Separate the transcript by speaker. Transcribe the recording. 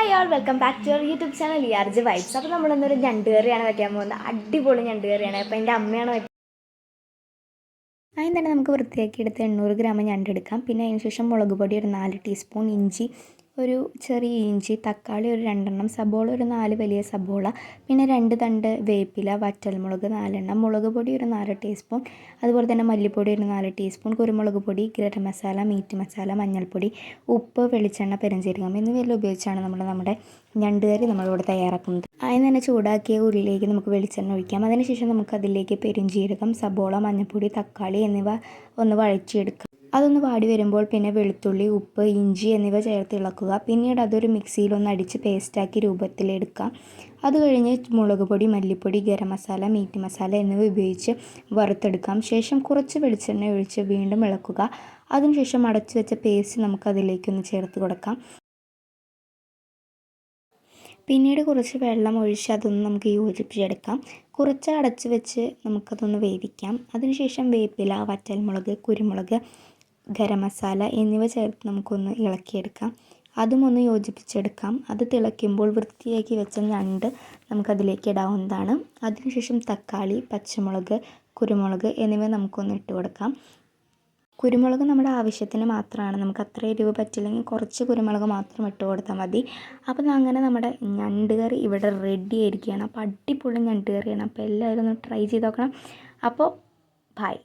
Speaker 1: Hi all welcome back to your YouTube channel യാർജ് vibes. അപ്പോൾ നമ്മളിന്നൊരു ഞണ്ട് കറിയാണ് വയ്ക്കാൻ പോകുന്നത്. അടിപൊളി ഞണ്ട് കറിയാണ്. അപ്പോൾ എൻ്റെ അമ്മയാണ് ആദ്യം തന്നെ നമുക്ക് വൃത്തിയാക്കി എടുത്ത് 800 ഗ്രാം ഞണ്ട് എടുക്കാം. പിന്നെ അതിന് ശേഷം മുളക് പൊടി ഒരു 4 ടീസ്പൂൺ, ഇഞ്ചി ഒരു ചെറിയ ഇഞ്ചി, തക്കാളി ഒരു 2 എണ്ണം, സബോള ഒരു 4 വലിയ സബോള, പിന്നെ 2 തണ്ട് വേപ്പില, വറ്റൽമുളക് 4 എണ്ണം, മുളക് പൊടി ഒരു 4 ടീസ്പൂൺ, അതുപോലെ തന്നെ മല്ലിപ്പൊടി ഒരു 4 ടീസ്പൂൺ, കുരുമുളക് പൊടി, ഗരം മസാല, മീറ്റ് മസാല, മഞ്ഞൾപ്പൊടി, ഉപ്പ്, വെളിച്ചെണ്ണ, പെരുംജീരകം എന്നിവയെല്ലാം ഉപയോഗിച്ചാണ് നമ്മുടെ ഞണ്ട് കറി നമ്മളിവിടെ തയ്യാറാക്കുന്നത്. അതിന് തന്നെ ചൂടാക്കിയ ഉരുളിയിലേക്ക് നമുക്ക് വെളിച്ചെണ്ണ ഒഴിക്കാം. അതിനുശേഷം നമുക്ക് അതിലേക്ക് പെരുംജീരകം, സബോള, മഞ്ഞൾപ്പൊടി, തക്കാളി എന്നിവ ഒന്ന് വഴറ്റിയെടുക്കാം. അതൊന്ന് വാടി വരുമ്പോൾ പിന്നെ വെളുത്തുള്ളി, ഉപ്പ്, ഇഞ്ചി എന്നിവ ചേർത്ത് ഇളക്കുക. പിന്നീട് അതൊരു മിക്സിയിലൊന്ന് അടിച്ച് പേസ്റ്റാക്കി രൂപത്തിലെടുക്കാം. അത് കഴിഞ്ഞ് മുളക് പൊടി, മല്ലിപ്പൊടി, ഗരം മസാല, മീറ്റ് മസാല എന്നിവ ഉപയോഗിച്ച് വറുത്തെടുക്കാം. ശേഷം കുറച്ച് വെളിച്ചെണ്ണ ഒഴിച്ച് വീണ്ടും ഇളക്കുക. അതിനുശേഷം അടച്ചു വെച്ച പേസ്റ്റ് നമുക്കതിലേക്കൊന്ന് ചേർത്ത് കൊടുക്കാം. പിന്നീട് കുറച്ച് വെള്ളം ഒഴിച്ച് അതൊന്ന് നമുക്ക് യോജിപ്പിച്ചെടുക്കാം. കുറച്ച് അടച്ച് വെച്ച് നമുക്കതൊന്ന് വേവിക്കാം. അതിനുശേഷം വേപ്പില, വറ്റൽമുളക്, കുരുമുളക്, ഗരം മസാല എന്നിവ ചേർത്ത് നമുക്കൊന്ന് ഇളക്കിയെടുക്കാം. അതും ഒന്ന് യോജിപ്പിച്ചെടുക്കാം. അത് തിളയ്ക്കുമ്പോൾ വൃത്തിയാക്കി വെച്ച ഞണ്ട് നമുക്കതിലേക്ക് ഇടാവുന്നതാണ്. അതിനുശേഷം തക്കാളി, പച്ചമുളക്, കുരുമുളക് എന്നിവ നമുക്കൊന്ന് ഇട്ട് കൊടുക്കാം. കുരുമുളക് നമ്മുടെ ആവശ്യത്തിന് മാത്രമാണ്. നമുക്ക് അത്ര എരിവ് പറ്റില്ലെങ്കിൽ കുറച്ച് കുരുമുളക് മാത്രം ഇട്ട് കൊടുത്താൽ മതി. അപ്പം അങ്ങനെ നമ്മുടെ ഞണ്ട് കറി ഇവിടെ റെഡി ആയിരിക്കുകയാണ്. അപ്പോൾ അടിപൊളി ഞണ്ട് കറിയാണ്. അപ്പോൾ എല്ലാവരും ഒന്ന് ട്രൈ ചെയ്ത് നോക്കണം. അപ്പോൾ ബൈ.